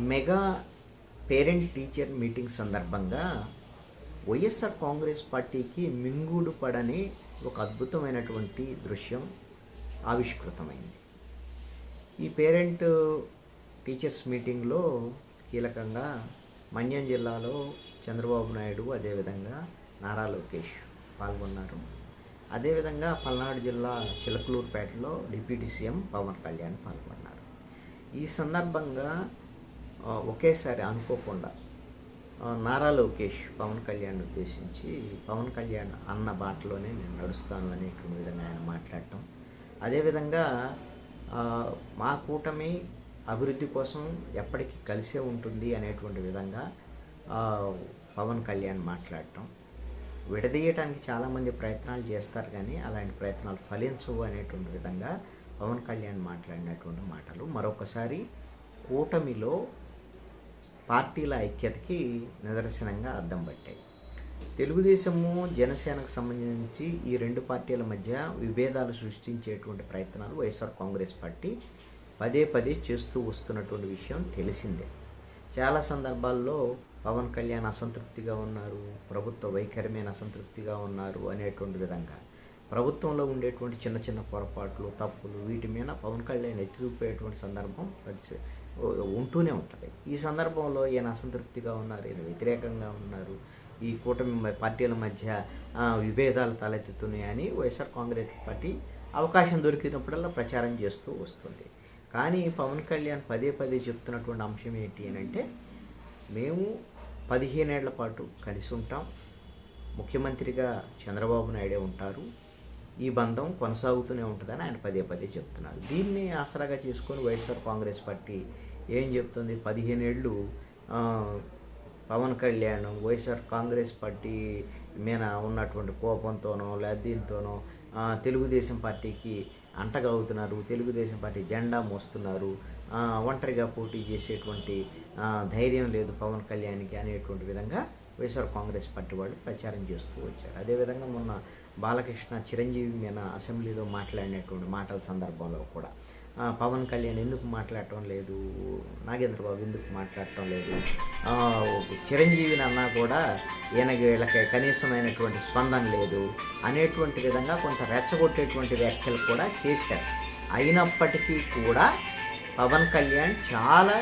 Mega parent teacher meeting సందర్భంగా వైఎస్ఆర్ కాంగ్రెస్ పార్టీకి మింగుడు పడని ఒక అద్భుతమైనటువంటి దృశ్యం ఆవిష్కృతమైంది. ఈ పేరెంట్ టీచర్స్ మీటింగ్లో కీలకంగా మన్యం జిల్లాలో చంద్రబాబు నాయుడు, అదేవిధంగా నారా లోకేష్ పాల్గొన్నారు. అదేవిధంగా పల్నాడు జిల్లా చిలకలూరుపేటలో డిప్యూటీ సీఎం పవన్ కళ్యాణ్ పాల్గొన్నారు. ఈ సందర్భంగా ఒకేసారి అనుకోకుండా నారా లోకేష్ పవన్ కళ్యాణ్ ఉద్దేశించి పవన్ కళ్యాణ్ అన్న బాటలోనే నేను నడుస్తాను అనేటువంటి విధంగా ఆయన మాట్లాడటం, అదేవిధంగా మా కూటమి అభివృద్ధి కోసం ఎప్పటికీ కలిసే ఉంటుంది అనేటువంటి విధంగా పవన్ కళ్యాణ్ మాట్లాడటం, విడదీయటానికి చాలామంది ప్రయత్నాలు చేస్తారు కానీ అలాంటి ప్రయత్నాలు ఫలించవు అనేటువంటి విధంగా పవన్ కళ్యాణ్ మాట్లాడినటువంటి మాటలు మరొకసారి కూటమిలో పార్టీల ఐక్యతకి నిదర్శనంగా అద్దం పట్టాయి. తెలుగుదేశము, జనసేనకు సంబంధించి ఈ రెండు పార్టీల మధ్య విభేదాలు సృష్టించేటువంటి ప్రయత్నాలు వైఎస్ఆర్ కాంగ్రెస్ పార్టీ పదే పదే చేస్తూ వస్తున్నటువంటి విషయం తెలిసిందే. చాలా సందర్భాల్లో పవన్ కళ్యాణ్ అసంతృప్తిగా ఉన్నారు, ప్రభుత్వ వైఖరి మీద అసంతృప్తిగా ఉన్నారు అనేటువంటి విధంగా ప్రభుత్వంలో ఉండేటువంటి చిన్న చిన్న పొరపాట్లు, తప్పులు వీటి మీద పవన్ కళ్యాణ్ ఎత్తి చూపేటువంటి సందర్భం ఉంటూనే ఉంటుంది. ఈ సందర్భంలో ఈయన అసంతృప్తిగా ఉన్నారు, ఈయన వ్యతిరేకంగా ఉన్నారు, ఈ కూటమి పార్టీల మధ్య విభేదాలు తలెత్తుతున్నాయని వైఎస్ఆర్ కాంగ్రెస్ పార్టీ అవకాశం దొరికినప్పుడల్లా ప్రచారం చేస్తూ వస్తుంది. కానీ పవన్ కళ్యాణ్ పదే పదే చెప్తున్నటువంటి అంశం ఏంటి అని అంటే, మేము 15 ఏళ్ల పాటు కలిసి ఉంటాం, ముఖ్యమంత్రిగా చంద్రబాబు నాయుడే ఉంటారు, ఈ బంధం కొనసాగుతూనే ఉంటుందని ఆయన పదే పదే చెప్తున్నారు. దీన్ని ఆసరాగా చేసుకొని వైఎస్ఆర్ కాంగ్రెస్ పార్టీ ఏం చెప్తుంది, 15 ఏళ్ళు పవన్ కళ్యాణ్ వైఎస్ఆర్ కాంగ్రెస్ పార్టీ మీద ఉన్నటువంటి కోపంతోనో లేదా దీంతోనో తెలుగుదేశం పార్టీకి అంటగవుతున్నారు, తెలుగుదేశం పార్టీ జెండా మోస్తున్నారు, ఒంటరిగా పోటీ చేసేటువంటి ధైర్యం లేదు పవన్ కళ్యాణ్కి అనేటువంటి విధంగా వైఎస్ఆర్ కాంగ్రెస్ పార్టీ వాళ్ళు ప్రచారం చేస్తూ వచ్చారు. అదేవిధంగా మొన్న బాలకృష్ణ చిరంజీవి మీద అసెంబ్లీలో మాట్లాడినటువంటి మాటల సందర్భంలో కూడా పవన్ కళ్యాణ్ ఎందుకు మాట్లాడటం లేదు, నాగేంద్రబాబు ఎందుకు మాట్లాడటం లేదు, చిరంజీవిని అన్నా కూడా వీళ్ళకి కనీసమైనటువంటి స్పందన లేదు అనేటువంటి విధంగా కొంత రెచ్చగొట్టేటువంటి వ్యాఖ్యలు కూడా చేశారు. అయినప్పటికీ కూడా పవన్ కళ్యాణ్ చాలా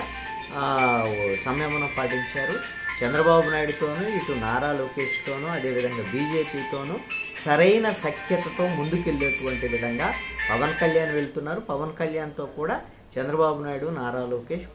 సంయమనం పాటించారు. చంద్రబాబు నాయుడుతోనూ, ఇటు నారా లోకేష్తోనూ, అదేవిధంగా బీజేపీతోనూ సరైన సఖ్యతతో ముందుకెళ్ళేటువంటి విధంగా పవన్ కళ్యాణ్ వెళ్తున్నారు. పవన్ కళ్యాణ్తో కూడా చంద్రబాబు నాయుడు, నారా లోకేష్